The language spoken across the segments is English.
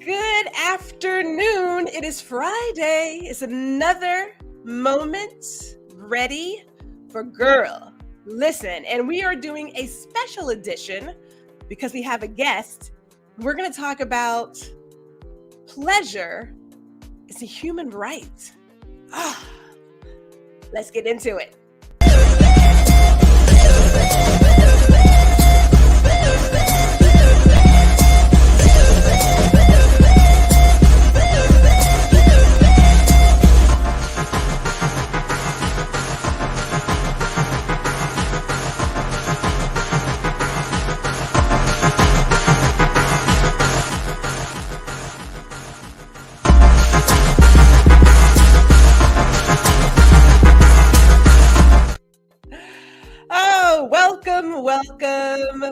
Good afternoon. It is Friday. It's another moment ready for Guuurl. Listen, and we are doing a special edition because we have a guest. We're going to talk about pleasure. It's a human right. Let's get into it.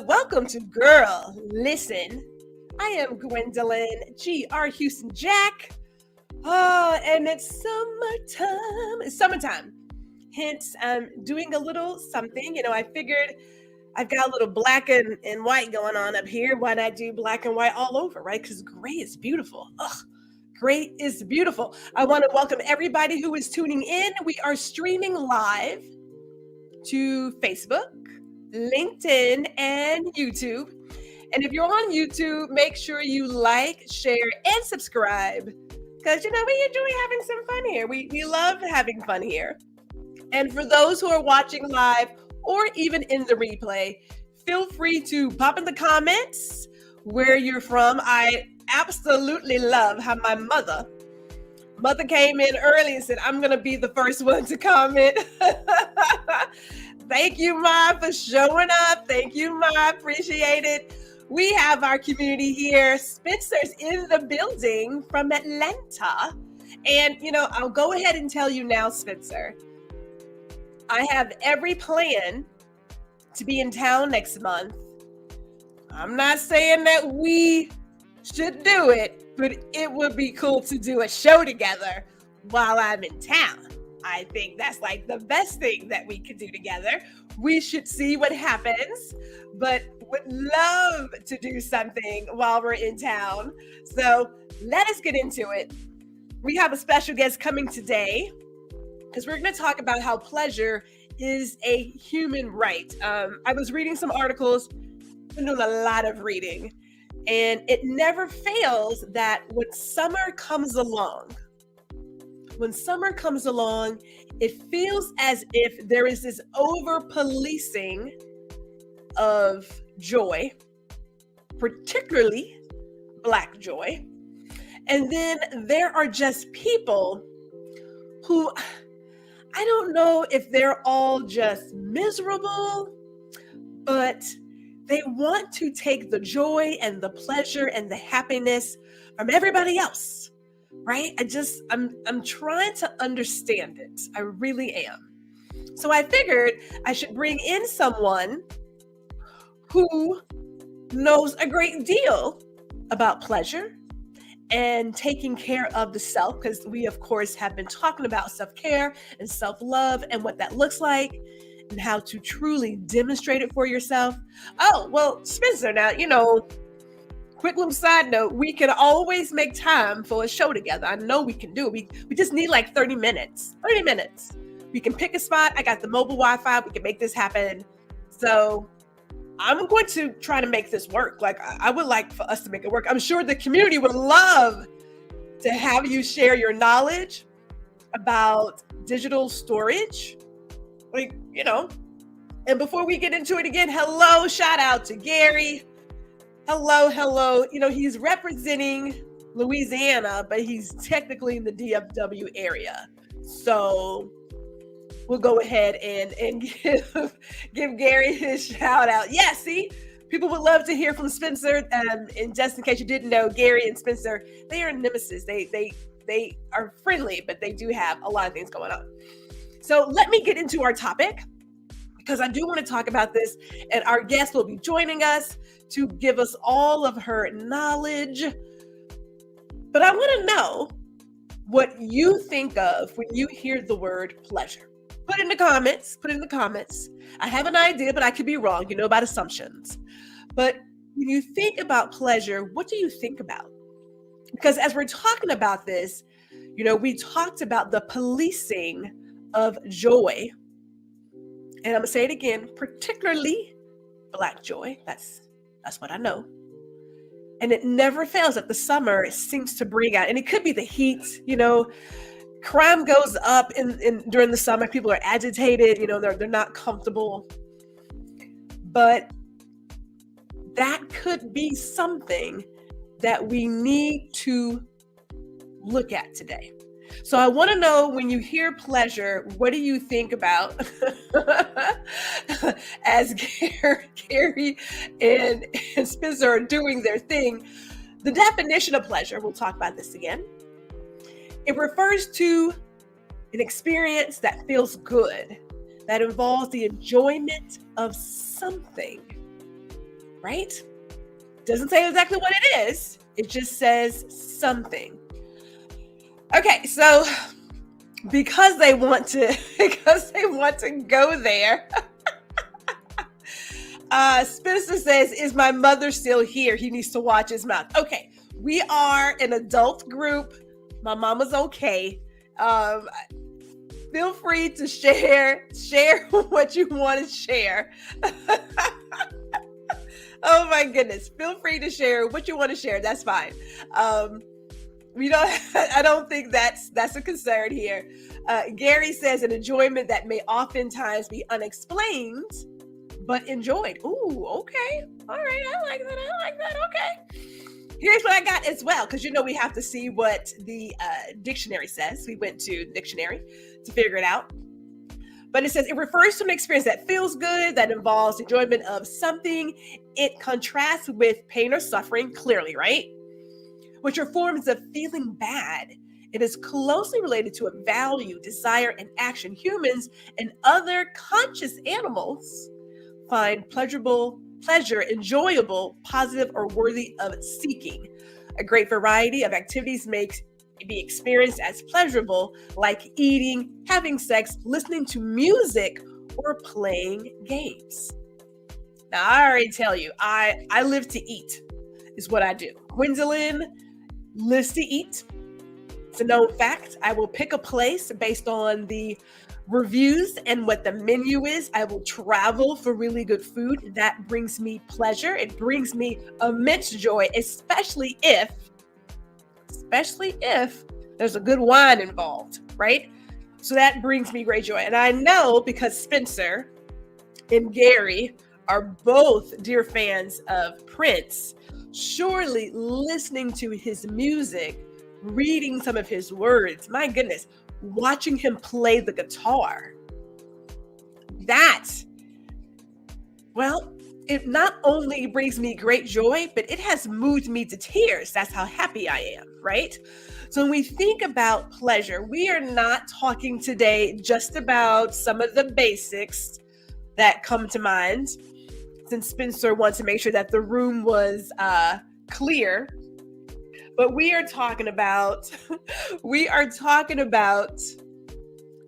Welcome to Guuurl. Listen, I am Gwendolyn, G.R. Houston Jack. And it's summertime. It's summertime. Hence, I'm doing a little something. I figured I've got a little black and white going on up here. Why not do black and white all over, right? Because gray is beautiful. Gray is beautiful. I want to welcome everybody who is tuning in. We are streaming live to Facebook, LinkedIn, and YouTube. And if you're on YouTube, make sure you like, share, and subscribe. Because, we enjoy having some fun here. We love having fun here. And for those who are watching live or even in the replay, feel free to pop in the comments where you're from. I absolutely love how my mother came in early and said, I'm going to be the first one to comment. Thank you, Ma, for showing up. Thank you, Ma. Appreciate it. We have our community here. Spencer's in the building from Atlanta. And, I'll go ahead and tell you now, Spencer, I have every plan to be in town next month. I'm not saying that we should do it, but it would be cool to do a show together while I'm in town. I think that's like the best thing that we could do together. We should see what happens, but would love to do something while we're in town. So let us get into it. We have a special guest coming today because we're going to talk about how pleasure is a human right. I was reading some articles, been doing a lot of reading, and it never fails that when summer comes along, it feels as if there is this over-policing of joy, particularly Black joy. And then there are just people who, I don't know if they're all just miserable, but they want to take the joy and the pleasure and the happiness from everybody else. Right? I'm trying to understand it. I really am. So I figured I should bring in someone who knows a great deal about pleasure and taking care of the self, because we, of course, have been talking about self-care and self-love and what that looks like and how to truly demonstrate it for yourself. Oh, well, Spencer, now, quick little side note, we can always make time for a show together. I know we can do it. We just need like 30 minutes. 30 minutes. We can pick a spot. I got the mobile Wi-Fi. We can make this happen. So I'm going to try to make this work. Like, I would like for us to make it work. I'm sure the community would love to have you share your knowledge about digital storage. And before we get into it again, hello, shout out to Gary. Hello. He's representing Louisiana, but he's technically in the DFW area. So we'll go ahead and give Gary his shout out. Yeah, see, people would love to hear from Spencer. And just in case you didn't know, Gary and Spencer, they are nemesis. They are friendly, but they do have a lot of things going on. So let me get into our topic, because I do want to talk about this, and our guest will be joining us to give us all of her knowledge. But I want to know what you think of when you hear the word pleasure. Put in the comments. I have an idea, but I could be wrong, about assumptions. But when you think about pleasure, what do you think about? Because as we're talking about this, we talked about the policing of joy. And I'm going to say it again, particularly Black joy. That's what I know. And it never fails that the summer seems to bring out, and it could be the heat, crime goes up in during the summer. People are agitated, they're not comfortable. But that could be something that we need to look at today. So I want to know, when you hear pleasure, what do you think about? As Gary and Spencer are doing their thing, the definition of pleasure, we'll talk about this again. It refers to an experience that feels good, that involves the enjoyment of something, right? Doesn't say exactly what it is. It just says something. Okay, so because they want to go there, Spencer says, "Is my mother still here? He needs to watch his mouth." Okay, we are an adult group. My mama's okay. Feel free to share what you want to share. Oh my goodness. Feel free to share what you want to share. That's fine. I don't think that's a concern here. Gary says, an enjoyment that may oftentimes be unexplained, but enjoyed. Ooh, okay. All right. I like that. Okay. Here's what I got as well, because we have to see what the dictionary says. We went to the dictionary to figure it out. But it says it refers to an experience that feels good, that involves enjoyment of something. It contrasts with pain or suffering, clearly, right? Which are forms of feeling bad. It is closely related to a value, desire, and action. Humans and other conscious animals find pleasure enjoyable, positive, or worthy of seeking. A great variety of activities makes be experienced as pleasurable, like eating, having sex, listening to music, or playing games. Now, I already tell you, I live to eat is what I do. Gwendolyn lives to eat. It's a known fact. I will pick a place based on the reviews and what the menu is. I will travel for really good food. That brings me pleasure. It brings me immense joy, especially if there's a good wine involved, right? So that brings me great joy. And I know, because Spencer and Gary are both dear fans of Prince, surely listening to his music, reading some of his words, my goodness, watching him play the guitar, it not only brings me great joy, but it has moved me to tears. That's how happy I am, right? So when we think about pleasure, we are not talking today just about some of the basics that come to mind, since Spencer wants to make sure that the room was clear. But we are talking about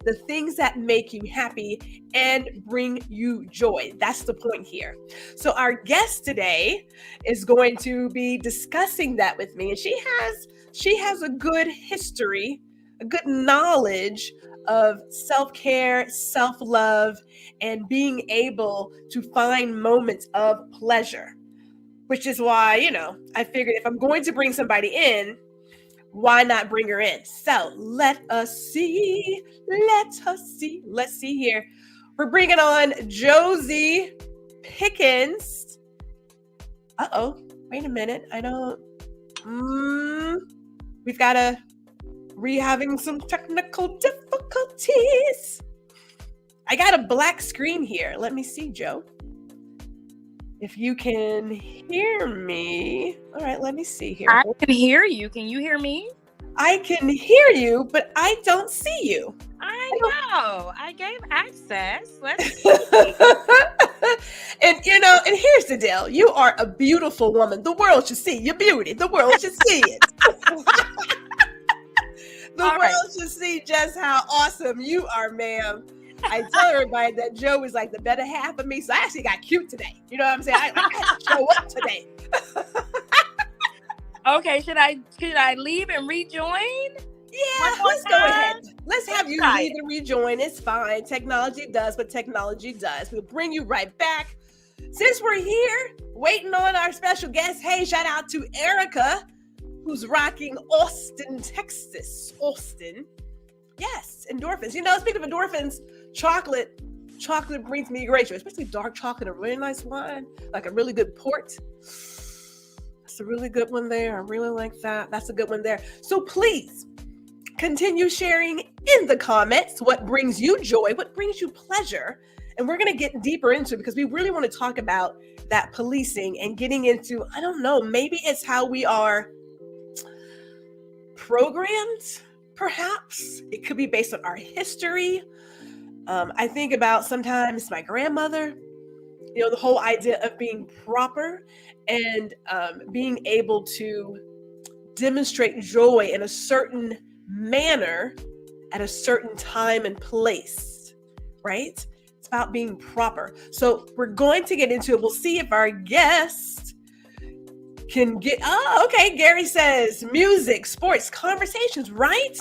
the things that make you happy and bring you joy. That's the point here. So our guest today is going to be discussing that with me, and she has a good history, a good knowledge of self-care, self-love, and being able to find moments of pleasure, which is why, I figured if I'm going to bring somebody in, why not bring her in? So let's see here. We're bringing on Josie Pickens. Wait a minute. We're having some technical difficulties. I got a black screen here. Let me see, Joe. If you can hear me. All right, let me see here. I can hear you. Can you hear me? I can hear you, but I don't see you. I know. I gave access. Let's see. And here's the deal. You are a beautiful woman. The world should see your beauty. The world should see it. The world should see just how awesome you are, ma'am. I tell everybody that Joe is like the better half of me, so I actually got cute today. You know what I'm saying? I had to show up today. Okay, should I leave and rejoin? Yeah, One more let's go time? ahead. Let's have you try leave and rejoin. It's fine. Technology does what technology does. We'll bring you right back. Since we're here, waiting on our special guest, hey, shout out to Erica, who's rocking Austin, Texas. Austin. Yes, endorphins. You know, speaking of endorphins, chocolate brings me great joy, especially dark chocolate, a really nice wine, like a really good port. That's a really good one there. I really like that. That's a good one there. So please continue sharing in the comments what brings you joy, what brings you pleasure. And we're going to get deeper into it because we really want to talk about that policing and getting into, I don't know, maybe it's how we are programmed, perhaps. It could be based on our history. I think about sometimes my grandmother, you know, the whole idea of being proper and being able to demonstrate joy in a certain manner at a certain time and place, right? It's about being proper. So we're going to get into it. We'll see if our guest can get, okay. Gary says music, sports, conversations, right?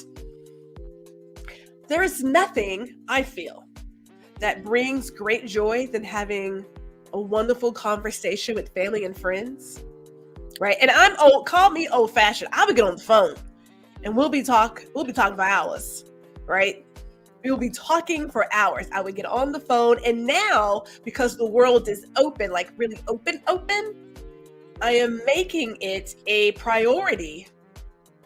There is nothing, I feel, that brings great joy than having a wonderful conversation with family and friends, right? And I'm old, call me old fashioned. I would get on the phone and we'll be talking for hours, right? We'll be talking for hours. I would get on the phone. And now, because the world is open, like really open, I am making it a priority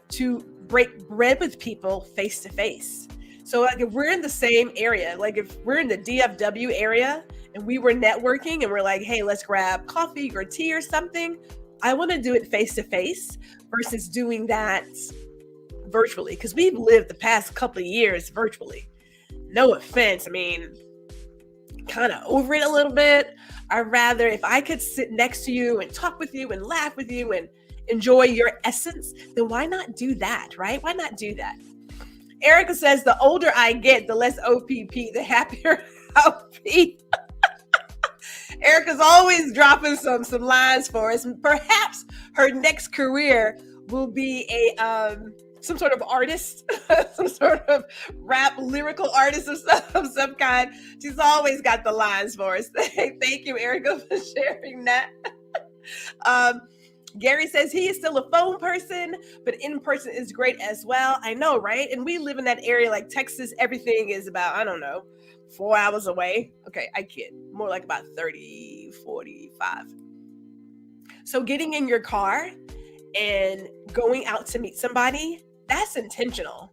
to break bread with people face to face. So like if we're in the same area, like if we're in the DFW area and we were networking and we're like, hey, let's grab coffee or tea or something, I want to do it face to face versus doing that virtually, because we've lived the past couple of years virtually. No offense. I mean, kind of over it a little bit. I'd rather if I could sit next to you and talk with you and laugh with you and enjoy your essence, then why not do that, right? Why not do that? Erica says, the older I get, the less OPP, the happier I'll be. Erica's always dropping some lines for us. Perhaps her next career will be a some sort of artist, some sort of rap lyrical artist of some kind. She's always got the lines for us. Thank you, Erica, for sharing that. Gary says he is still a phone person, but in person is great as well. I know, right? And we live in that area like Texas. Everything is about, I don't know, 4 hours away. Okay, I kid. More like about 30, 45. So getting in your car and going out to meet somebody, that's intentional.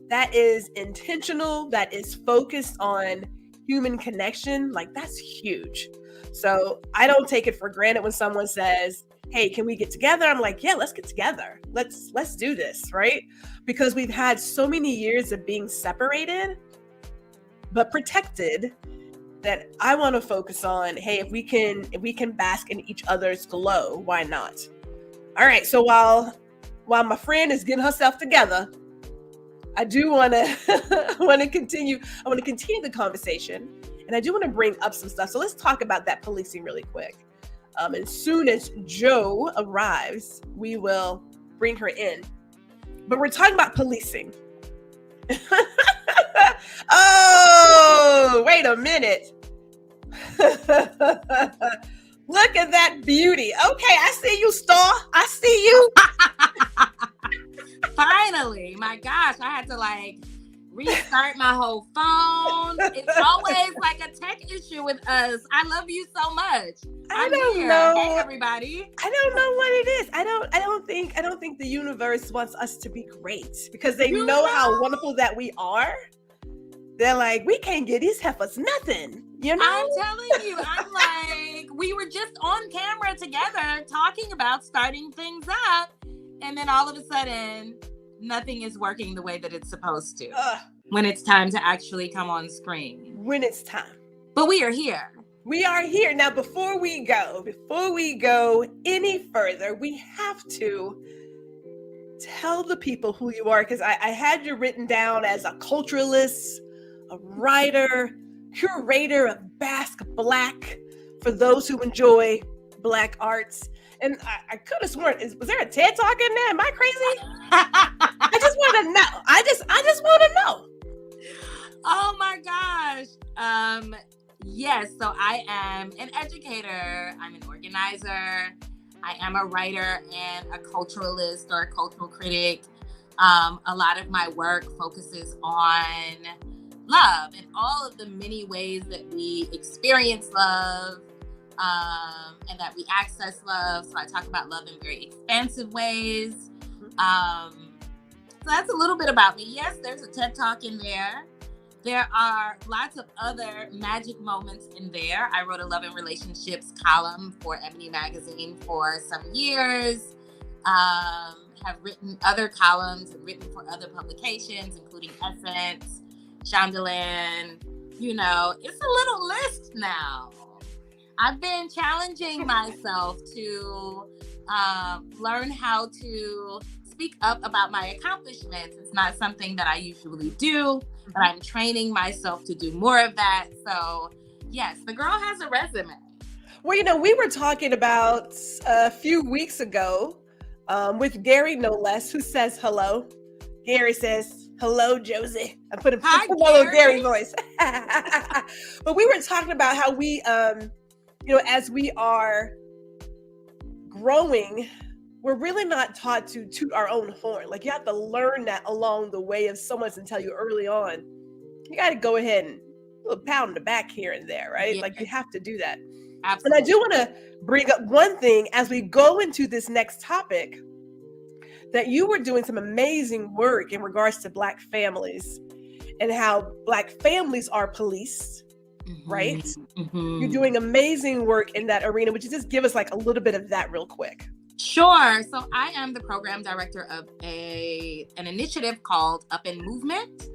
That is intentional. That is focused on human connection. Like that's huge. So I don't take it for granted when someone says, hey, can we get together? I'm like, yeah, let's get together. Let's do this, right? Because we've had so many years of being separated, but protected, that I want to focus on, hey, if we can bask in each other's glow, why not? All right. So while my friend is getting herself together, I do want to continue the conversation, and I do want to bring up some stuff. So let's talk about that policing really quick. As soon as Joe arrives, we will bring her in. But we're talking about policing. Oh, wait a minute. Look at that beauty. Okay, I see you, Star. I see you. Finally, my gosh, I had to restart my whole phone. It's always like a tech issue with us. I love you so much. I don't know. Hey, everybody. I don't know what it is. I don't think the universe wants us to be great because they know how wonderful that we are. They're like, we can't get these heifers nothing. You know? I'm telling you, I'm like, we were just on camera together talking about starting things up, and then all of a sudden, nothing is working the way that it's supposed to when it's time to actually come on screen. When it's time. But we are here. We are here. Now, before we go any further, we have to tell the people who you are, because I had you written down as a culturalist, a writer, curator of Basque Black for those who enjoy Black arts. And I could have sworn, was there a TED Talk in there? Am I crazy? I just want to know. I just want to know. Oh my gosh. Yes, so I am an educator. I'm an organizer. I am a writer and a culturalist or a cultural critic. A lot of my work focuses on love and all of the many ways that we experience love, and that we access love. So I talk about love in very expansive ways. So that's a little bit about me. Yes, there's a TED Talk in there. There are lots of other magic moments in there. I wrote a love and relationships column for Ebony Magazine for some years. Have written other columns and written for other publications, including Essence, Shondaland. You know, it's a little list now. I've been challenging myself to learn how to speak up about my accomplishments. It's not something that I usually do, but I'm training myself to do more of that. So yes, the girl has a resume. Well, you know, we were talking about a few weeks ago with Gary, no less, who says hello. Gary says, hello, Josie. I put a hello Gary voice. But we were talking about how we, you know, as we are growing, we're really not taught to toot our own horn. Like, you have to learn that along the way. If someone's to tell you early on, you got to go ahead and a little pound the back here and there, right? Yeah. Like, you have to do that. Absolutely. And I do want to bring up one thing as we go into this next topic, that you were doing some amazing work in regards to Black families and how Black families are policed, right? Mm-hmm. You're doing amazing work in that arena. Would you just give us like a little bit of that real quick? Sure. So I am the program director of an initiative called Up in Movement.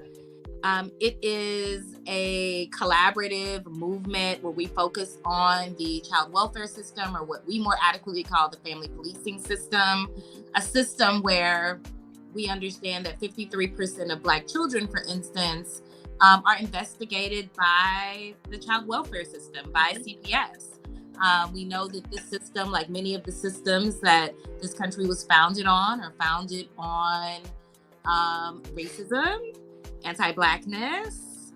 It is a collaborative movement where we focus on the child welfare system, or what we more adequately call the family policing system, a system where we understand that 53% of Black children, for instance, are investigated by the child welfare system, by CPS. We know that this system, like many of the systems that this country was founded on, are founded on racism, anti-Blackness,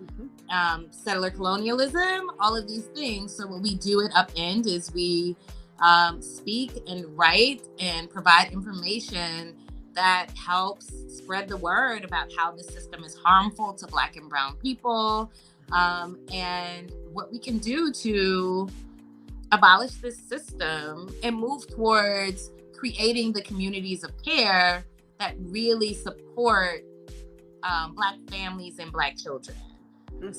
settler colonialism, all of these things. So what we do at Upend is we speak and write and provide information that helps spread the word about how the system is harmful to Black and brown people, and what we can do to abolish this system and move towards creating the communities of care that really support Black families and Black children.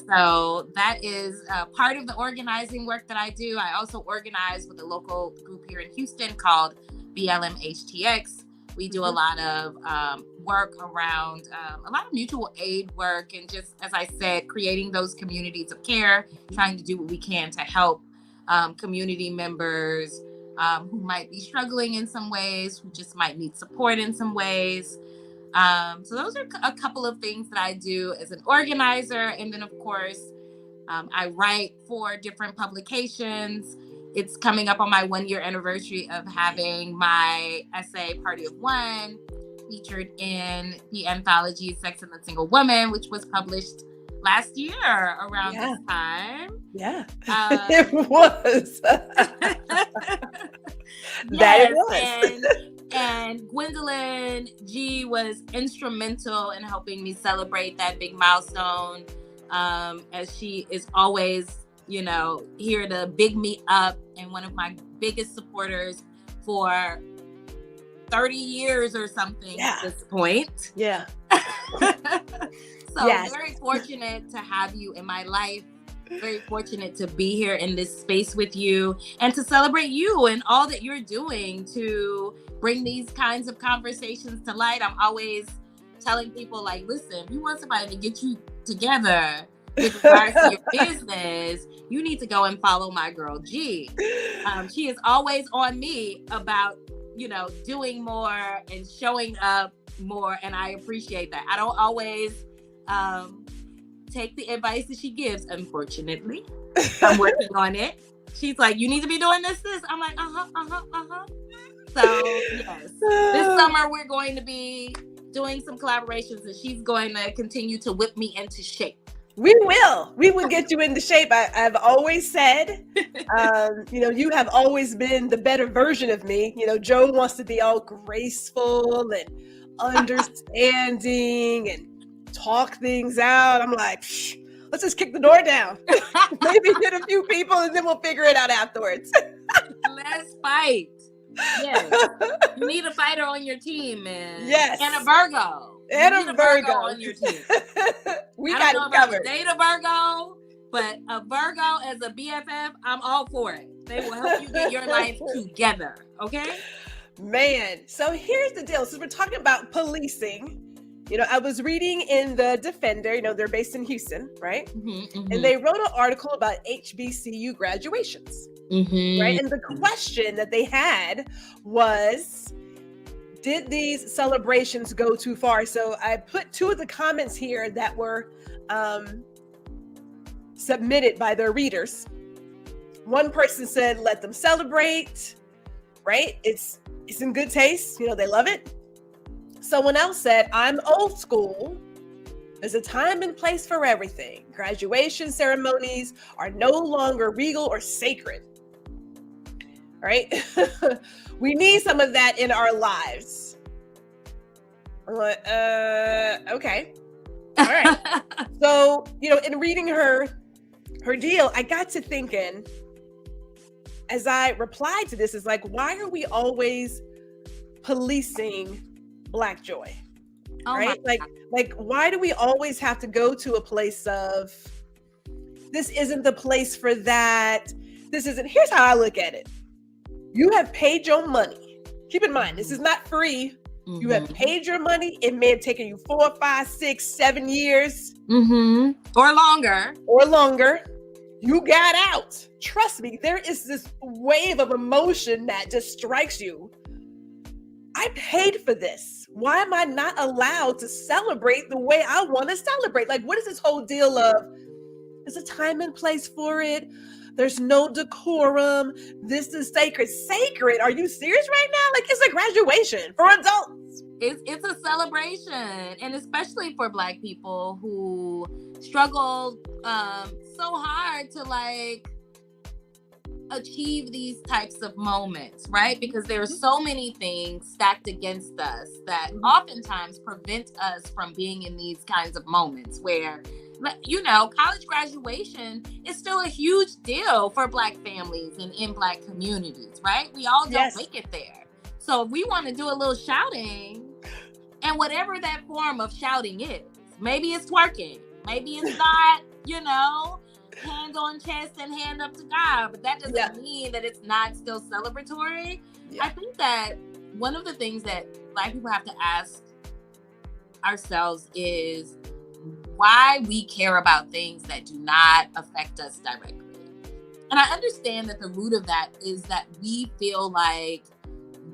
So that is part of the organizing work that I do. I also organize with a local group here in Houston called BLM-HTX. We do a lot of work around a lot of mutual aid work, and just, as I said, creating those communities of care, trying to do what we can to help community members who might be struggling in some ways, who just might need support in some ways. So those are a couple of things that I do as an organizer. And then, of course, I write for different publications. It's coming up on my 1-year anniversary of having my essay, Party of One, featured in the anthology Sex and the Single Woman, which was published last year around this time. Yeah, it was. Yes, it was. And Gwendolyn G was instrumental in helping me celebrate that big milestone, as she is always, you know, here to big me up, and one of my biggest supporters for 30 years or something at this point. Yeah. So very fortunate to have you in my life. Very fortunate to be here in this space with you and to celebrate you and all that you're doing to bring these kinds of conversations to light. I'm always telling people, like, listen, if you want somebody to get you together with regards to your business, you need to go and follow my girl G. She is always on me about, you know, doing more and showing up more, and I appreciate that. I don't always take the advice that she gives, unfortunately. I'm working on it. She's like, you need to be doing this. I'm like, So yes, this summer we're going to be doing some collaborations, and she's going to continue to whip me into shape. We will get you into shape. I've always said, you have always been the better version of me. Joe wants to be all graceful and understanding and talk things out. I'm like, let's just kick the door down. Maybe hit a few people and then we'll figure it out afterwards. Let's fight. Yes. You need a fighter on your team, man. Yes. And a Virgo. And a Virgo on your team. We I got don't know it if I covered. would date a Virgo, but a Virgo as a BFF, I'm all for it. They will help you get your life together. Okay? Man, so here's the deal. Since we're talking about policing, I was reading in the Defender, they're based in Houston, right? And they wrote an article about HBCU graduations, right? And the question that they had was, did these celebrations go too far? So I put two of the comments here that were submitted by their readers. One person said, let them celebrate, right? It's in good taste. They love it. Someone else said, I'm old school. There's a time and place for everything. Graduation ceremonies are no longer regal or sacred. Right? We need some of that in our lives. I'm like, okay. All right. So, in reading her deal, I got to thinking, as I replied to this, is like, why are we always policing Black joy? Right? Like, why do we always have to go to a place of, this isn't the place for that. Here's how I look at it. You have paid your money. Keep in mind, this is not free. You have paid your money. It may have taken you 4, 5, 6, 7 years. Or longer. You got out. Trust me, there is this wave of emotion that just strikes you. I paid for this. Why am I not allowed to celebrate the way I want to celebrate? Like, what is this whole deal of, there's a time and place for it. There's no decorum. This is sacred. Sacred? Are you serious right now? Like, it's a graduation for adults. It's a celebration. And especially for Black people who struggle so hard to achieve these types of moments, right? Because there are so many things stacked against us that oftentimes prevent us from being in these kinds of moments where, college graduation is still a huge deal for Black families and in Black communities, right? We all don't make it there. So if we want to do a little shouting, and whatever that form of shouting is, maybe it's twerking, maybe it's not, hand on chest and hand up to God, but that doesn't mean that it's not still celebratory. I think that one of the things that Black people have to ask ourselves is why we care about things that do not affect us directly. And I understand that the root of that is that we feel like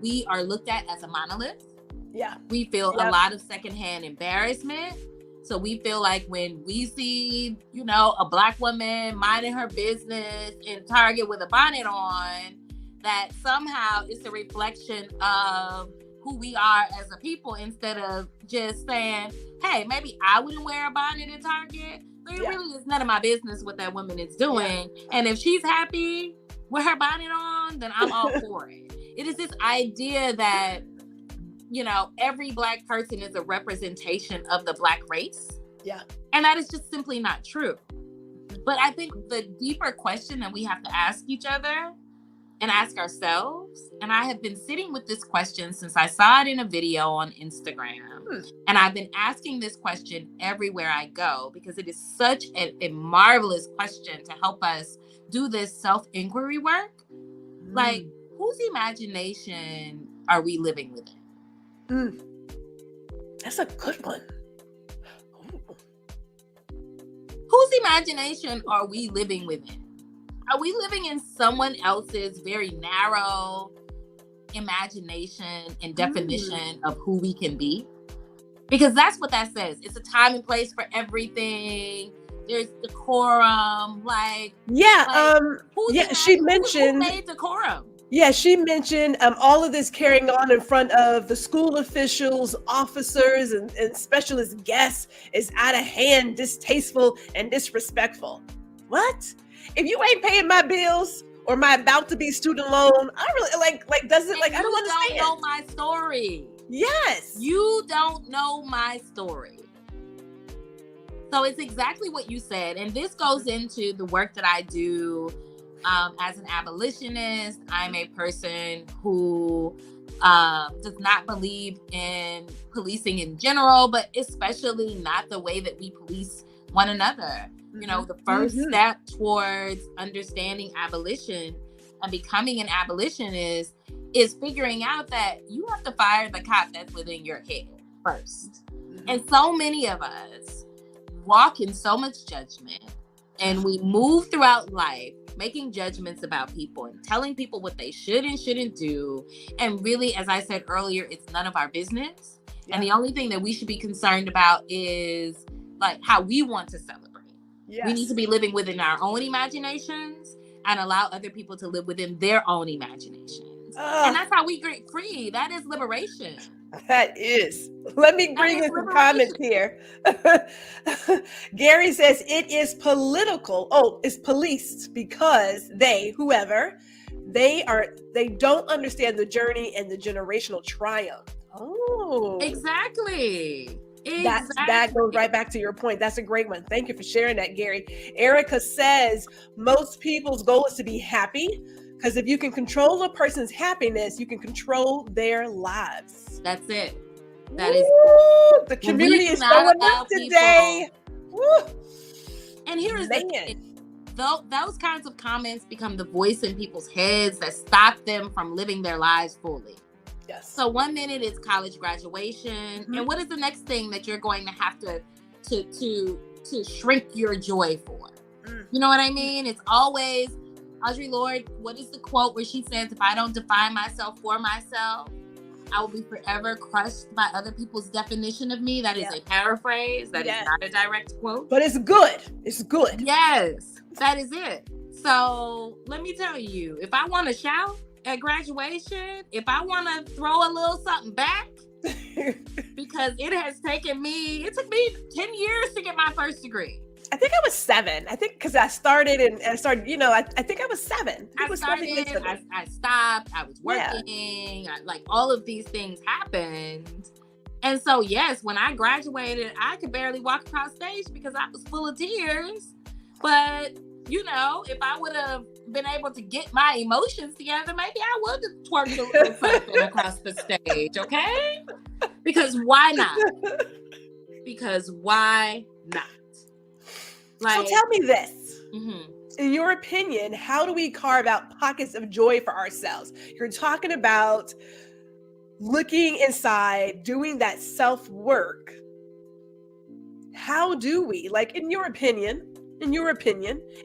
we are looked at as a monolith. Yeah. We feel a lot of secondhand embarrassment. So we feel like when we see, a Black woman minding her business in Target with a bonnet on, that somehow it's a reflection of who we are as a people, instead of just saying, hey, maybe I wouldn't wear a bonnet in Target. But it really is none of my business what that woman is doing. And if she's happy with her bonnet on, then I'm all for it. It is this idea that, every Black person is a representation of the Black race. Yeah. And that is just simply not true. But I think the deeper question that we have to ask each other and ask ourselves, and I have been sitting with this question since I saw it in a video on Instagram. And I've been asking this question everywhere I go because it is such a marvelous question to help us do this self-inquiry work. Like, whose imagination are we living within? That's a good one. Whose imagination are we living within? Are we living in someone else's very narrow imagination and definition of who we can be? Because that's what that says. It's a time and place for everything. There's decorum. She mentioned, who made decorum? Yeah, she mentioned all of this carrying on in front of the school officials, officers, and specialist guests is out of hand, distasteful, and disrespectful. What? If you ain't paying my bills or my about to be student loan, I really like doesn't like I don't understand. You don't know my story. Yes. You don't know my story. So it's exactly what you said. And this goes into the work that I do as an abolitionist. I'm a person who does not believe in policing in general, but especially not the way that we police one another. You know, the first step towards understanding abolition and becoming an abolitionist is figuring out that you have to fire the cop that's within your head first. And so many of us walk in so much judgment, and we move throughout life making judgments about people and telling people what they should and shouldn't do. And really, as I said earlier, it's none of our business. Yeah. And the only thing that we should be concerned about is like how we want to celebrate. Yes. We need to be living within our own imaginations and allow other people to live within their own imaginations. And that's how we get free. That is liberation. That is. Let me bring in some comments here. Gary says it is political. Oh, it's policed because they don't understand the journey and the generational triumph. Oh, exactly. That goes right back to your point. That's a great one. Thank you for sharing that, Gary. Erica says most people's goal is to be happy, because if you can control a person's happiness, you can control their lives. That's it. That is the community is showing up today. And here is the thing. Those kinds of comments become the voice in people's heads that stop them from living their lives fully. Yes. So 1 minute it's college graduation, and what is the next thing that you're going to have to shrink your joy for? You know what I mean? It's always Audre Lorde. What is the quote where she says, "If I don't define myself for myself, I will be forever crushed by other people's definition of me"? That is a paraphrase. That is not a direct quote, but it's good. It's good. Yes, that is it. So let me tell you, if I want to shout at graduation, if I want to throw a little something back, because it took me 10 years to get my first degree. I think I was 7. I think because I started, I think I was 7. I stopped, I was working, all of these things happened. And so, yes, when I graduated, I could barely walk across stage because I was full of tears. But, if I would have been able to get my emotions together, maybe I would have twerked a little something across the stage, okay? Because why not? Because why not? So tell me this. In your opinion, how do we carve out pockets of joy for ourselves? You're talking about looking inside, doing that self-work. How do we, in your opinion, and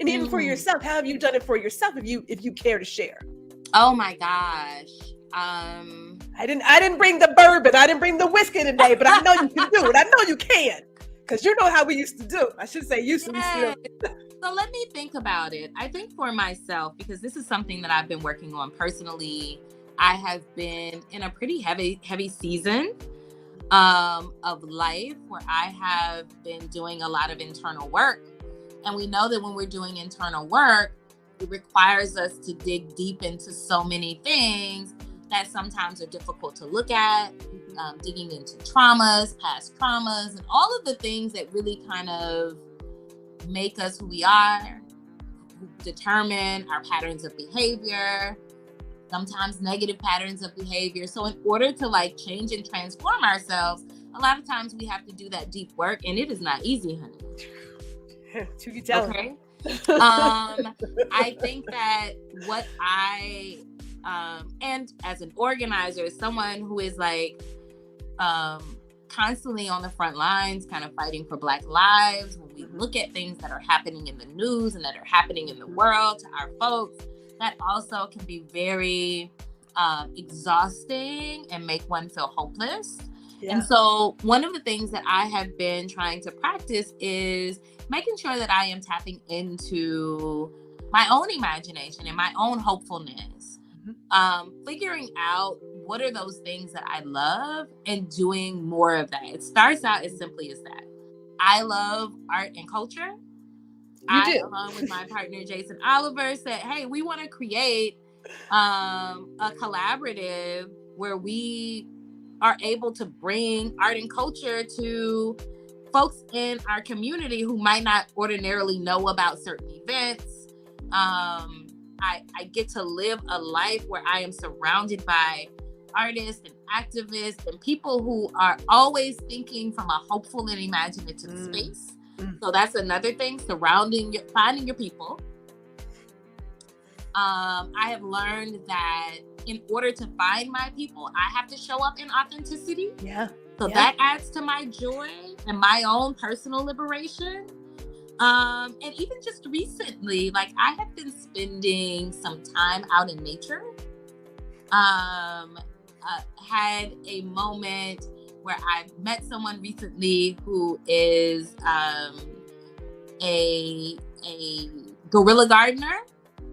even for yourself, how have you done it for yourself if you care to share? Oh my gosh. I didn't bring the bourbon, I didn't bring the whiskey today, but I know you can do it. I know you can. Because you know how we used to do. I should say used to. So let me think about it. I think for myself, because this is something that I've been working on personally, I have been in a pretty heavy season of life where I have been doing a lot of internal work. And we know that when we're doing internal work, it requires us to dig deep into so many things that sometimes are difficult to look at, digging into traumas, past traumas, and all of the things that really kind of make us who we are, determine our patterns of behavior, sometimes negative patterns of behavior. So in order to change and transform ourselves, a lot of times we have to do that deep work, and it is not easy, honey. Okay. I think that what and as an organizer, someone who is constantly on the front lines, kind of fighting for Black lives, when we look at things that are happening in the news and that are happening in the world to our folks, that also can be very exhausting and make one feel hopeless. Yeah. And so one of the things that I have been trying to practice is making sure that I am tapping into my own imagination and my own hopefulness. Figuring out what are those things that I love and doing more of that. It starts out as simply as that. I love art and culture. Along with my partner, Jason Oliver, said, hey, we want to create a collaborative where we are able to bring art and culture to folks in our community who might not ordinarily know about certain events. I get to live a life where I am surrounded by artists and activists and people who are always thinking from a hopeful and imaginative space. So that's another thing, finding your people. I have learned that in order to find my people, I have to show up in authenticity. So that adds to my joy and my own personal liberation. And even just recently, like I have been spending some time out in nature. Had a moment where I met someone recently who is a guerrilla gardener,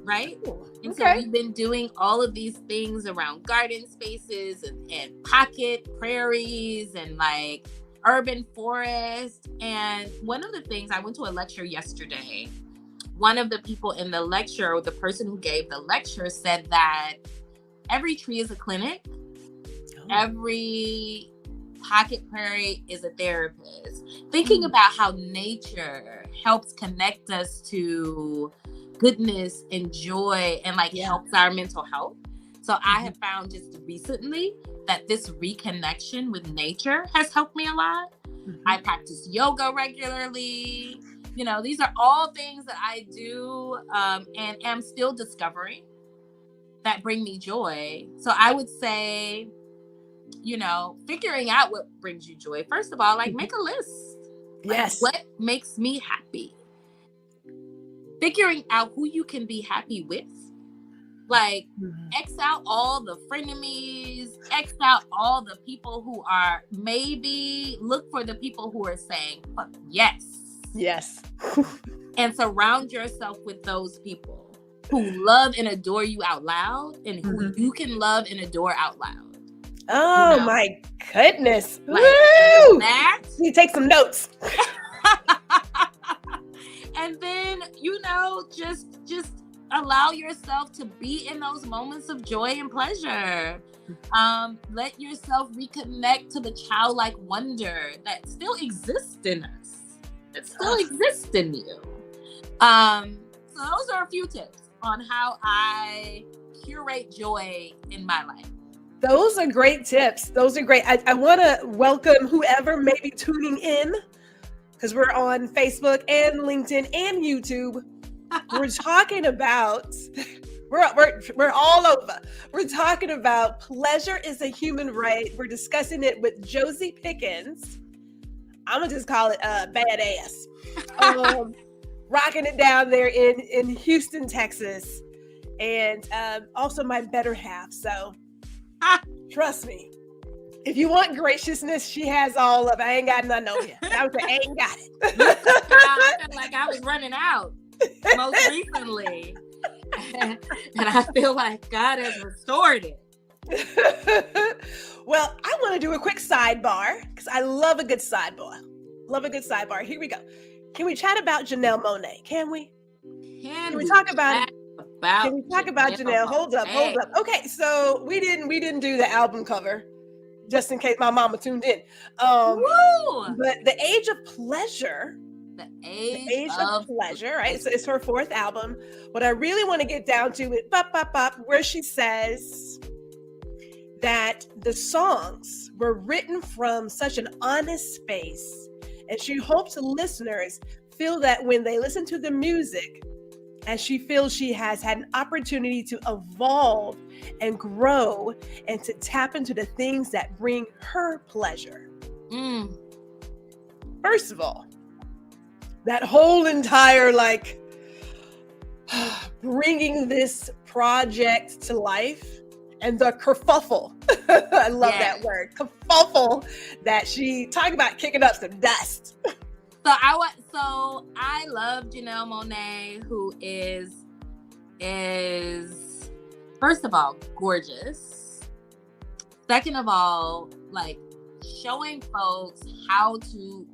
right? And so we've been doing all of these things around garden spaces and pocket prairies and like urban forest. And one of the things, I went to a lecture yesterday. One of the people in the lecture, or the person who gave the lecture, said that every tree is a clinic. Every pocket prairie is a therapist. Thinking about how nature helps connect us to goodness and joy and helps our mental health. So I have found just recently that this reconnection with nature has helped me a lot. I practice yoga regularly. You know, these are all things that I do and am still discovering that bring me joy. So I would say, you know, figuring out what brings you joy. First of all, make a list. What makes me happy? Figuring out who you can be happy with. X out all the frenemies, X out all the people who are look for the people who are saying, fuck yes. And surround yourself with those people who love and adore you out loud and who you can love and adore out loud. Oh, my goodness. Woo! That. You take some notes. And then, you know, just allow yourself to be in those moments of joy and pleasure. Let yourself reconnect to the childlike wonder that still exists in us. That still exists in you. So those are a few tips on how I curate joy in my life. Those are great tips. Those are great. I want to welcome whoever may be tuning in, because we're on Facebook and LinkedIn and YouTube. We're talking about, we're all over. We're talking about pleasure is a human right. We're discussing it with Josie Pickens. I'm going to just call it badass. Rocking it down there in Houston, Texas. And also my better half. So trust me, if you want graciousness, she has all of it. I ain't got none over here. I ain't got it. I felt like I was running out most recently. And I feel like God has restored it. Well, I want to do a quick sidebar because I love a good sidebar. Here we go. Can we chat about Janelle Monáe? Can we? Can we talk about Janelle? Hold up. Okay, so we didn't do the album cover, just in case my mama tuned in. But The Age of Pleasure. The Age of Pleasure, right? So it's her fourth album. What I really want to get down to is where she says that the songs were written from such an honest space, and she hopes listeners feel that when they listen to the music, and she feels she has had an opportunity to evolve and grow and to tap into the things that bring her pleasure. First of all, that whole entire bringing this project to life and the kerfuffle. I love that word, kerfuffle, that she talked about kicking up some dust. So I love Janelle Monáe, who is first of all, gorgeous. Second of all, like showing folks how to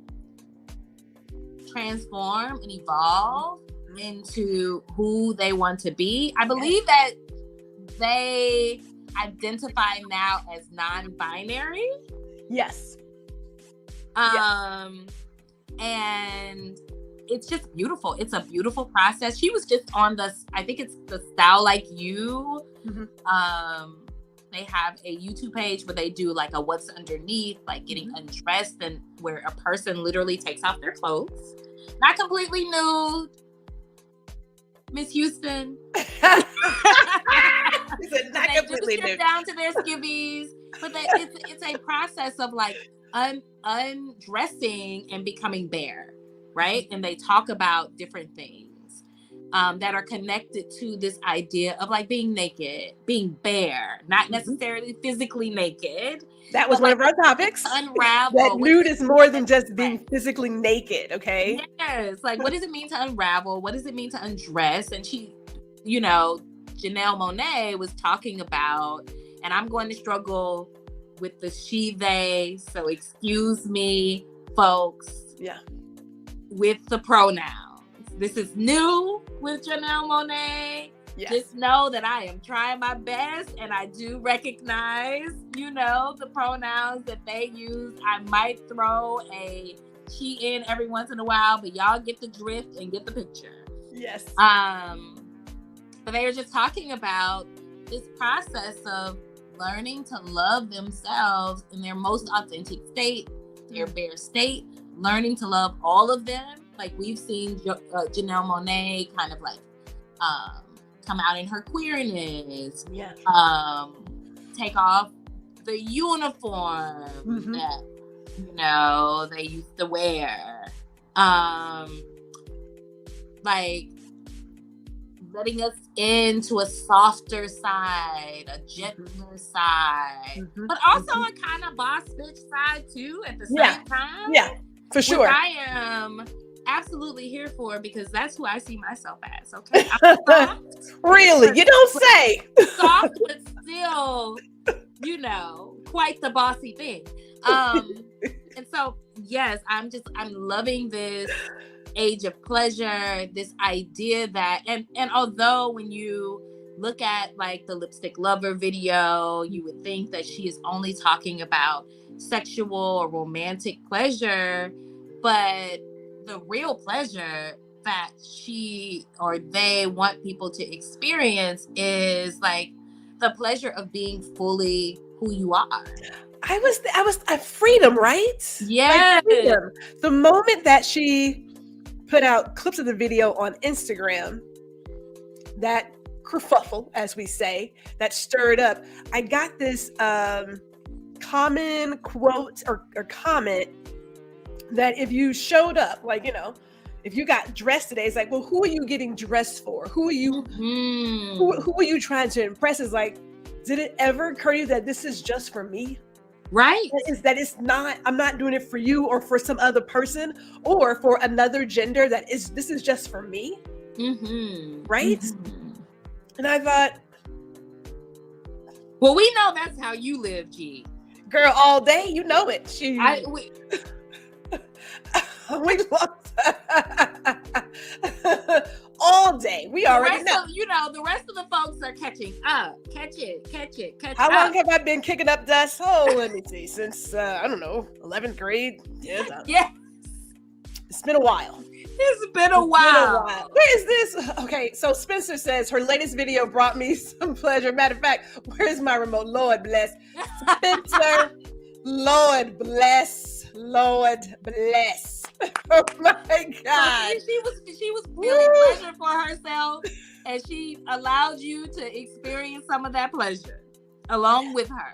transform and evolve into who they want to be. I believe that they identify now as non-binary. Yes. And it's just beautiful. It's a beautiful process. She was just on I think it's the Style Like You. They have a YouTube page where they do like a what's underneath, like getting undressed, and where a person literally takes off their clothes. Not completely nude. Miss Houston. He said not completely nude. Down to their skivvies. But it's a process of like undressing and becoming bare, right? And they talk about different things that are connected to this idea of like being naked, being bare, not necessarily physically naked. That was one of our topics. Unravel. That nude is more than just being physically naked, okay? Yes. Like, what does it mean to unravel? What does it mean to undress? And she, Janelle Monáe was talking about, and I'm going to struggle with the she, they, so excuse me, folks. Yeah. With the pronouns. This is new with Janelle Monáe. Yes. Just know that I am trying my best, and I do recognize, the pronouns that they use. I might throw a she in every once in a while, but y'all get the drift and get the picture. Yes. But they were just talking about this process of learning to love themselves in their most authentic state, their bare state, learning to love all of them. Like we've seen Janelle Monáe kind of like come out in her queerness, take off the uniform that they used to wear, like letting us into a softer side, a gentler side, but also a kind of boss bitch side too at the same time. Yeah, for sure. Which I am absolutely here for, because that's who I see myself as. Okay, really? You don't say. Soft, but still, quite the bossy thing. And so, yes, I'm loving this age of pleasure, this idea that, and although when you look at like the Lipstick Lover video, you would think that she is only talking about sexual or romantic pleasure, but the real pleasure that she or they want people to experience is like the pleasure of being fully who you are. I was freedom, right? Yeah. Like the moment that she put out clips of the video on Instagram, that kerfuffle, as we say, that stirred up, I got this common quote or comment that if you showed up, like, if you got dressed today, it's like, well, who are you getting dressed for? Who are you, who are you trying to impress? Is like, did it ever occur to you that this is just for me? Right. I'm not doing it for you or for some other person or for another gender. This is just for me. Right. And I thought, well, we know that's how you live, G. Girl, all day, you know it. We lost all day. We already know. The rest of the folks are catching up. Catch it. How long have I been kicking up dust? Oh, let me see. Since, I don't know, 11th grade? Yes. It's been a while. It's been a while. Where is this? Okay, so Spencer says her latest video brought me some pleasure. Matter of fact, where's my remote? Lord bless. Spencer, Lord bless. Oh my God. She was feeling pleasure for herself, and she allowed you to experience some of that pleasure along with her.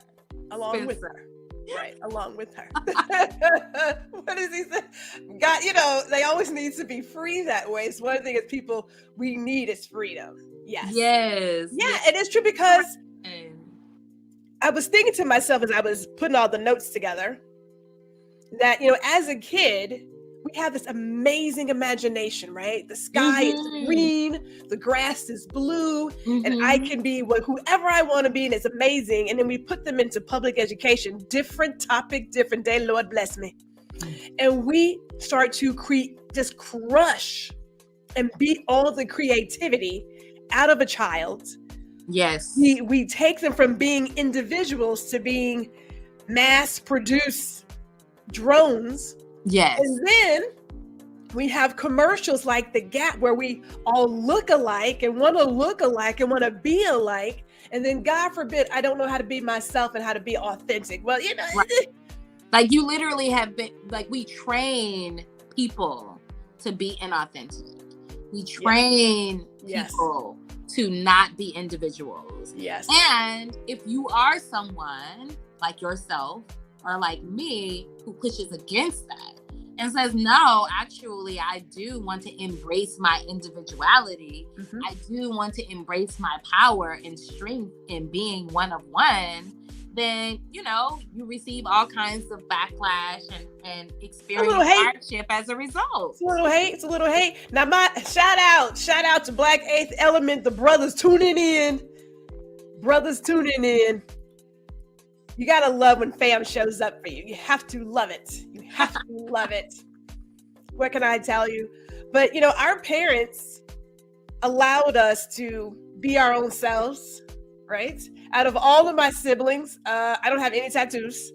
Right, along with her. What does he say? God, they always need to be free that way. It's one of the things people we need is freedom. Yes. Yes. Yeah, it is true, because I was thinking to myself as I was putting all the notes together that, as a kid, we have this amazing imagination, right? The sky is green, the grass is blue, and I can be whoever I want to be, and it's amazing. And then we put them into public education, different topic, different day, Lord bless me. And we start to just crush and beat all the creativity out of a child. Yes. We take them from being individuals to being mass-produced drones. Yes. And then we have commercials like The Gap where we all look alike and want to look alike and want to be alike. And then God forbid, I don't know how to be myself and how to be authentic. Well, right. Like you literally have been, like we train people to be inauthentic. We train people to not be individuals. Yes. And if you are someone like yourself or like me who pushes against that and says, no, actually, I do want to embrace my individuality. I do want to embrace my power and strength in being one of one. Then, you receive all kinds of backlash and experience hardship as a result. It's a little hate. Now, my shout out to Black Eighth Element, the brothers tuning in. You gotta love when fam shows up for you. You have to love it. You have to love it. What can I tell you? But, our parents allowed us to be our own selves, right? Out of all of my siblings, I don't have any tattoos.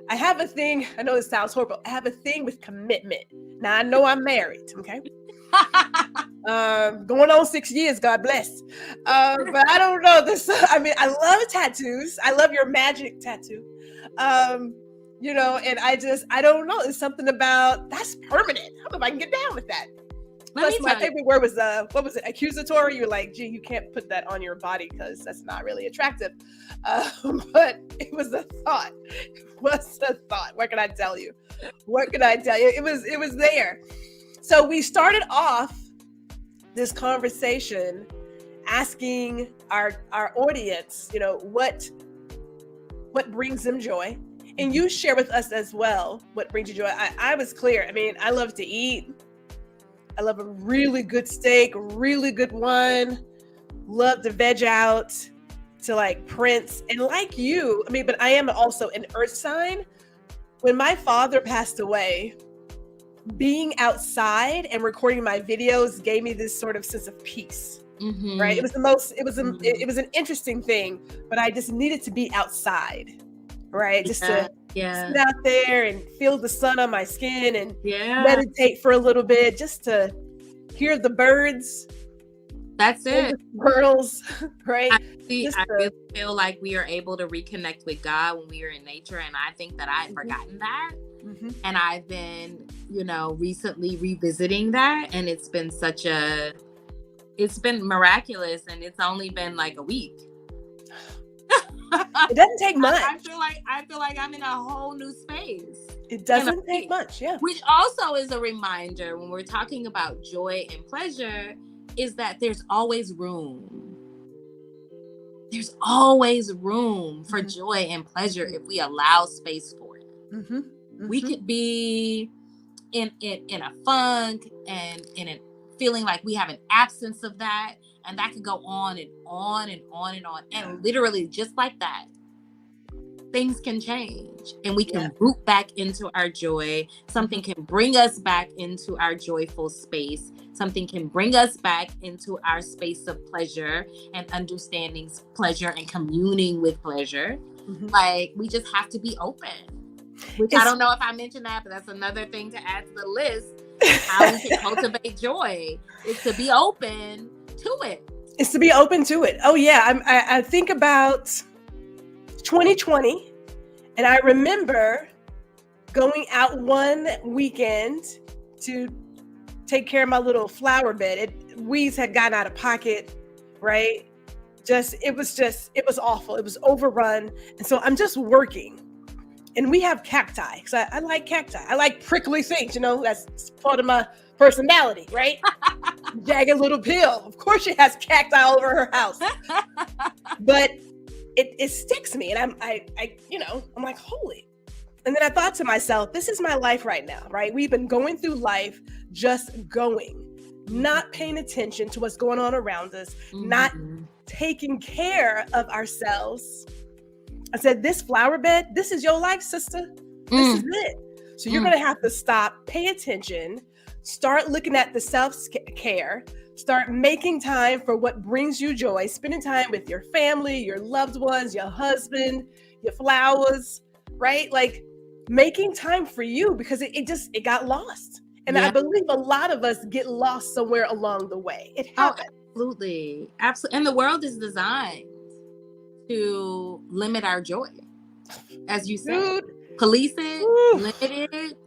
I have a thing, I know this sounds horrible, I have a thing with commitment. Now, I know I'm married, okay? Going on 6 years, God bless. But I don't know this. I mean, I love tattoos. I love your magic tattoo. And I don't know. It's something about that's permanent. I don't know if I can get down with that. Plus, my favorite word was, what was it? Accusatory. You're like, gee, you can't put that on your body because that's not really attractive. But it was a thought. It was a thought. What can I tell you? It was there. So we started off this conversation asking our audience, what brings them joy. And you share with us as well what brings you joy. I was clear. I mean, I love to eat. I love a really good steak, a really good one. Love to veg out to like Prince. And like you, but I am also an earth sign. When my father passed away, being outside and recording my videos gave me this sort of sense of peace, right? It was an interesting thing, but I just needed to be outside, right? Just to sit out there and feel the sun on my skin and meditate for a little bit, just to hear the birds. That's it. The squirrels, right? I really feel like we are able to reconnect with God when we are in nature, and I think that I'd forgotten that. And I've been, recently revisiting that, and it's been miraculous, and it's only been like a week. It doesn't take much. I feel like I'm in a whole new space. It doesn't take much, yeah. Which also is a reminder when we're talking about joy and pleasure, is that there's always room. There's always room for joy and pleasure if we allow space for it. We could be in a funk and in a feeling like we have an absence of that, and that could go on and on and on and on. And literally just like that, things can change and we can root back into our joy. Something can bring us back into our joyful space. Something can bring us back into our space of pleasure and understanding pleasure and communing with pleasure. Like, we just have to be open. Which I don't know if I mentioned that, but that's another thing to add to the list. How we can cultivate joy is to be open to it. It's to be open to it. Oh yeah, I think about 2020, and I remember going out one weekend to take care of my little flower bed. Weeds had gotten out of pocket, right? It was awful. It was overrun, and so I'm just working. And we have cacti, because I like cacti. I like prickly things, that's part of my personality, right? Jagged little pill. Of course she has cacti all over her house. But it sticks me, and I'm like, holy. And then I thought to myself, this is my life right now, right? We've been going through life, just going, not paying attention to what's going on around us, not taking care of ourselves. I said, this flower bed, this is your life, sister. This is it. So you're going to have to stop, pay attention, start looking at the self-care, start making time for what brings you joy, spending time with your family, your loved ones, your husband, your flowers, right? Like making time for you, because it got lost. And I believe a lot of us get lost somewhere along the way. It happens. Absolutely. Absolutely. And the world is designed to limit our joy. As you said, police it, limit it,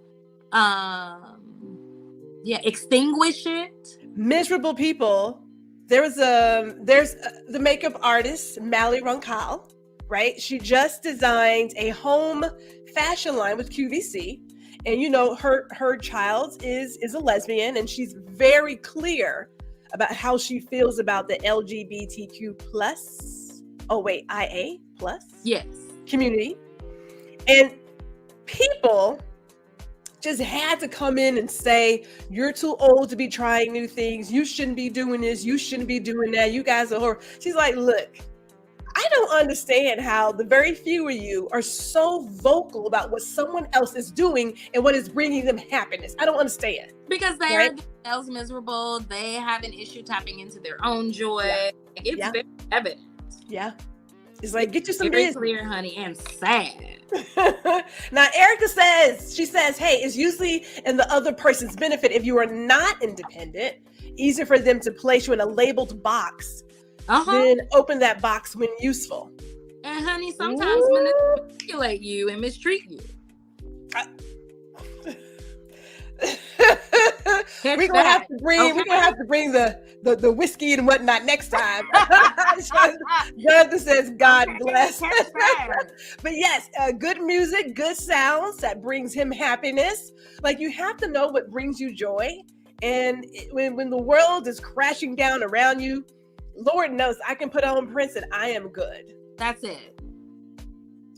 extinguish it. Miserable people. There's the makeup artist, Mally Roncal, right? She just designed a home fashion line with QVC. And you know, her child is a lesbian, and she's very clear about how she feels about the LGBTQ plus, IA plus community. And people just had to come in and say, you're too old to be trying new things. You shouldn't be doing this. You shouldn't be doing that. You guys are horrible. She's like, look, I don't understand how the very few of you are so vocal about what someone else is doing and what is bringing them happiness. I don't understand. Because they are themselves miserable. They have an issue tapping into their own joy. It's very evident. Yeah. It's like, get you some very business. Clear, honey, and sad. Now, Erica says, hey, it's usually in the other person's benefit if you are not independent, easier for them to place you in a labeled box. Then open that box when useful. And honey, sometimes manipulate you and mistreat you. We're gonna have to bring the whiskey and whatnot next time. Jonathan says, God bless. But yes, good music, good sounds that brings him happiness. Like, you have to know what brings you joy. And when the world is crashing down around you, Lord knows I can put on Prince and I am good. That's it.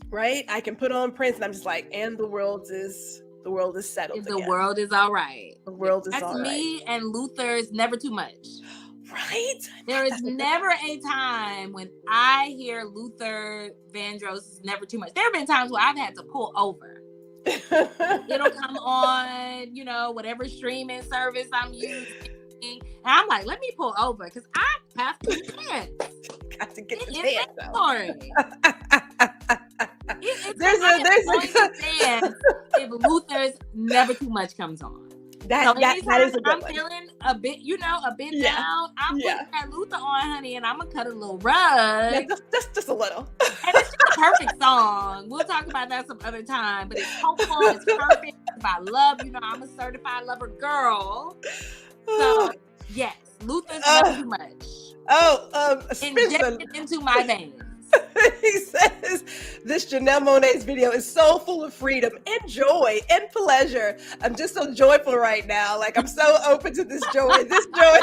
Right? I can put on Prince and I'm just like, and the world is settled. The world is all right. The world is all right. That's me and Luther's Never Too Much. Right? There is never a time when I hear Luther Vandross' Never Too Much. There have been times where I've had to pull over. It'll come on, whatever streaming service I'm using. And I'm like, let me pull over because I have to dance. Got to get the dance out. There's a dance if Luther's Never Too Much comes on. That is a good I'm one. feeling a bit down. I'm putting that Luther on, honey, and I'm gonna cut a little rug. Yeah, just a little. And it's just a perfect song. We'll talk about that some other time. But it's hopeful. It's perfect. If I love, I'm a certified lover girl. So yes, Luther's Never Too Much. Injected into my veins. He says, this Janelle Monáe's video is so full of freedom and joy and pleasure. I'm just so joyful right now. Like, I'm so open to this joy. This joy.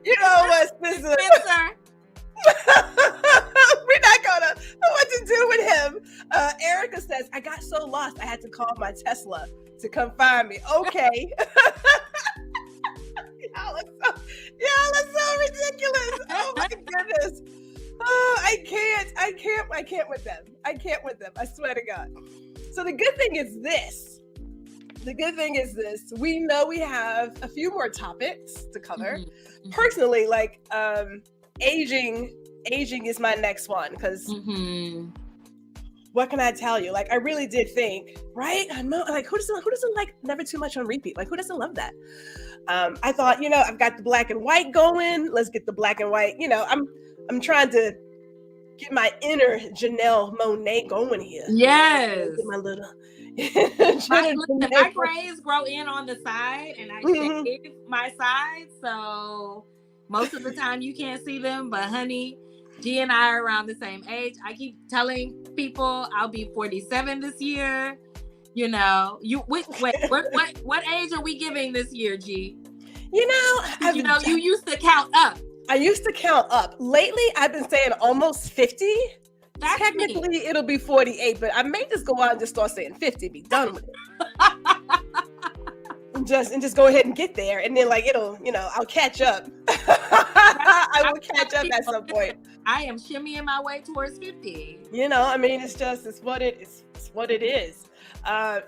You know what, Spencer? We're not gonna know what to do with him. Erica says, I got so lost I had to call my Tesla to come find me. Okay. Y'all are so ridiculous. Oh my goodness. Oh, I can't with them. I swear to God. So the good thing is this. We know we have a few more topics to cover. Mm-hmm. Personally, like aging is my next one because what can I tell you? Like, I really did think, right? I'm like, who doesn't like Never Too Much on repeat? Like, who doesn't love that? I thought, I've got the black and white going. Let's get the black and white. I'm trying to get my inner Janelle Monáe going here. Yes. My little. My grays grow in on the side, and I shave my sides, so most of the time you can't see them. But honey, G and I are around the same age. I keep telling people I'll be 47 this year. What age are we giving this year, G? You used to count up. I used to count up. Lately, I've been saying almost 50. Technically, it'll be 48, but I may just go out and just start saying 50, be done with it. and just go ahead and get there. And then I'll catch up. I will catch up at some point. I am shimmying my way towards 50. It's what it is.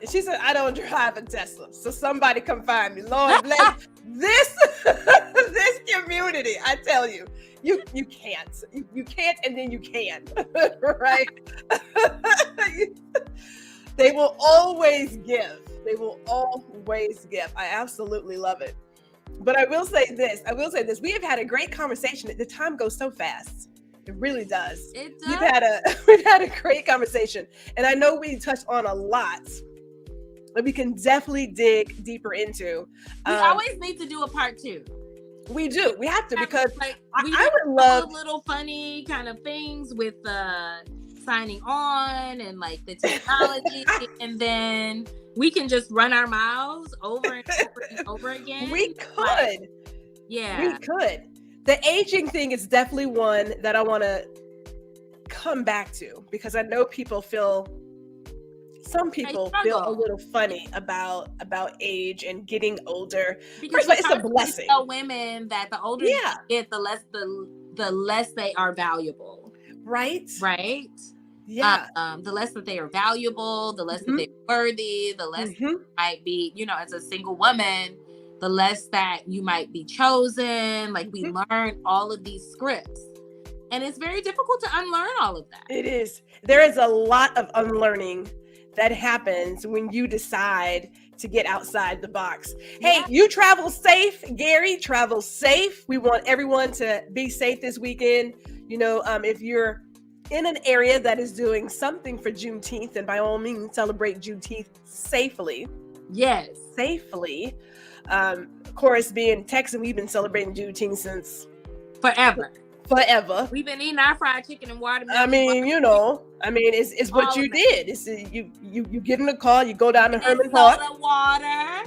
She said, I don't drive a Tesla, so somebody come find me. Lord bless this community. I tell you, you can't. You can't, and then you can. Right? They will always give. They will always give. I absolutely love it. But I will say this. We have had a great conversation. The time goes so fast. It really does. It does. We've had a great conversation. And I know we touched on a lot, but we can definitely dig deeper into. We always need to do a part 2. We do. We have to, because I would love little funny kind of things with signing on and like the technology, and then we can just run our mouths over and over and over again. We could. We could. The aging thing is definitely one that I want to come back to, because I know some people feel a little funny about age and getting older. Because it's a blessing. Tell women that the older you get, the less they are valuable. Right. Yeah. The less that they are valuable, the less that they're worthy, the less might be, as a single woman, the less that you might be chosen. Like, we learn all of these scripts, and it's very difficult to unlearn all of that. It is. There is a lot of unlearning that happens when you decide to get outside the box. Hey, you travel safe. Gary, travel safe. We want everyone to be safe this weekend. If you're in an area that is doing something for Juneteenth, and by all means celebrate Juneteenth safely. Yes. Safely. Of course, being Texan, we've been celebrating Juneteenth since forever. We've been eating our fried chicken and watermelon. It's what you did. It's you get in the car, you go down to Herman Park, water,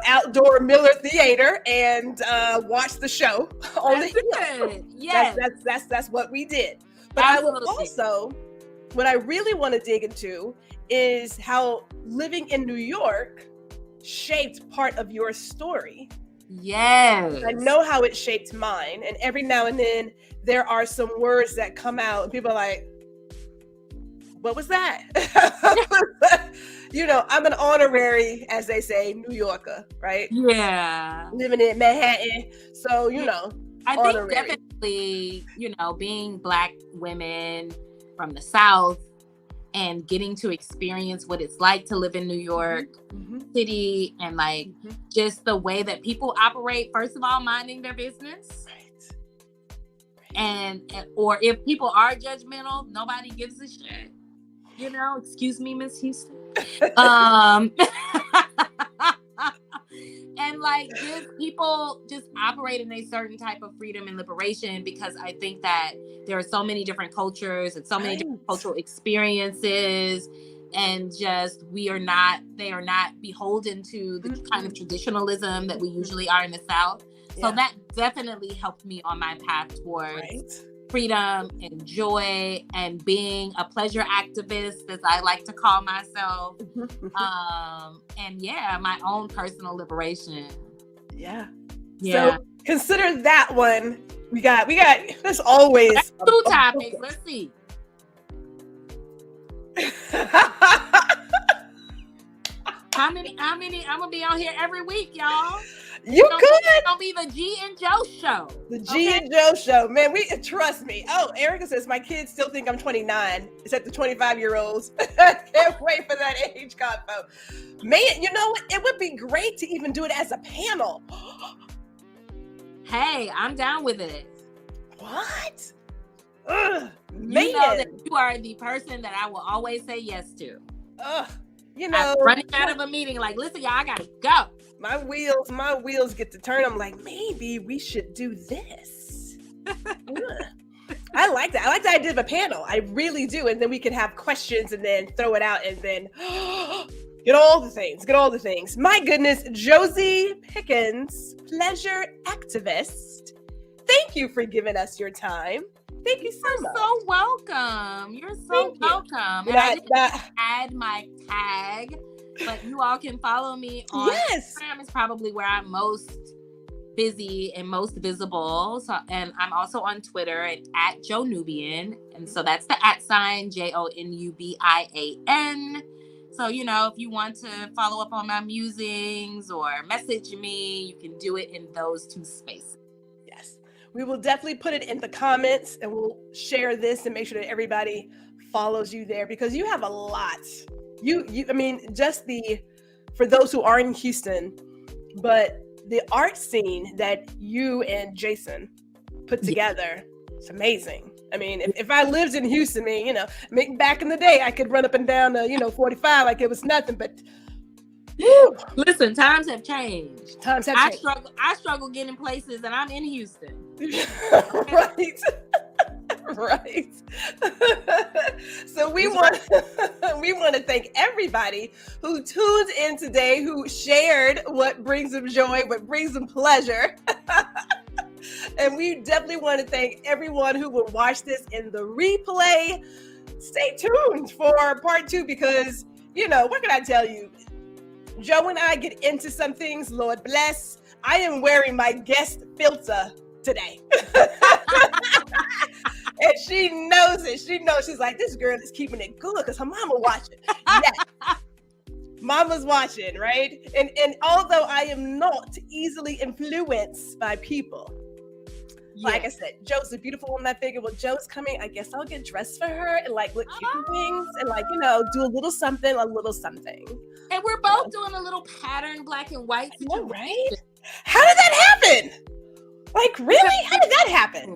outdoor Miller Theater, and watch the show on the hill. Yes, that's what we did. But absolutely. I will also, what I really want to dig into is how living in New York shaped part of your story. Yes. I know how it shaped mine. And every now and then there are some words that come out and people are like, what was that? I'm an honorary, as they say, New Yorker, right? Yeah. Living in Manhattan. So, I honorary. think definitely, being Black women from the South and getting to experience what it's like to live in New York City, and just the way that people operate, first of all, minding their business. Right. Or if people are judgmental, nobody gives a shit. Excuse me, Miss Houston. And just people just operate in a certain type of freedom and liberation, because I think that there are so many different cultures and so many different cultural experiences, and just they are not beholden to the kind of traditionalism that we usually are in the South. So that definitely helped me on my path towards freedom and joy and being a pleasure activist, as I like to call myself. And my own personal liberation. Yeah. So consider that one. We got there's always that's 2 topics. Let's see. How many? I'm gonna be on here every week, y'all. You could. It's gonna be the G and Joe show. The G and Joe show, man. Trust me. Oh, Erica says my kids still think I'm 29. It's at the 25-year-olds. Can't wait for that age combo. Man, you know what? It would be great to even do it as a panel. Hey, I'm down with it. What? Man. You know that you are the person that I will always say yes to. I'm running out of a meeting like, listen, y'all, I gotta go. My wheels get to turn. I'm like, maybe we should do this. I like that. I like the idea of a panel. I really do. And then we can have questions and then throw it out and then get all the things. My goodness, Josie Pickens, pleasure activist. Thank you for giving us your time. Thank you so much. You're so welcome. You're so welcome. And I didn't add my tag, but you all can follow me on Instagram. Is probably where I'm most busy and most visible. So, and I'm also on Twitter at Joe Nubian. And so that's the @ JONUBIAN. So, you know, if you want to follow up on my musings or message me, you can do it in those two spaces. Yes. We will definitely put it in the comments, and we'll share this and make sure that everybody follows you there, because you have a lot. I mean, for those who are in Houston, but the art scene that you and Jason put together, it's amazing. I mean, if I lived in Houston, back in the day, I could run up and down 45 like it was nothing, but whew. Listen, times have changed. I struggle getting places, and I'm in Houston. Right. Right. So we want to thank everybody who tuned in today, who shared what brings them joy, what brings them pleasure. And we definitely want to thank everyone who will watch this in the replay. Stay tuned for part 2, because, what can I tell you? Joe and I get into some things, Lord bless. I am wearing my guest filter today. And she knows it. She knows. She's like, this girl is keeping it good because her mama watching. Yes. Mama's watching, right? And although I am not easily influenced by people, like I said, Joe's a beautiful woman. I figured, well, Joe's coming. I guess I'll get dressed for her and look cute and things and do a little something. And we're both doing a little pattern black and white. Right? How did that happen? Really? How did that happen?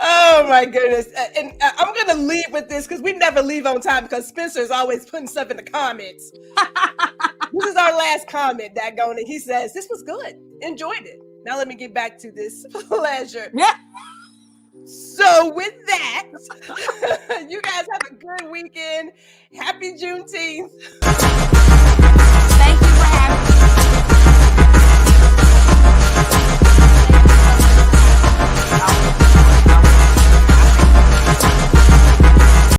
Oh my goodness. And I'm going to leave with this, because we never leave on time, because Spencer is always putting stuff in the comments. This is our last comment, daggone it. He says, this was good. Enjoyed it. Now let me get back to this pleasure. Yeah. So with that, you guys have a good weekend. Happy Juneteenth.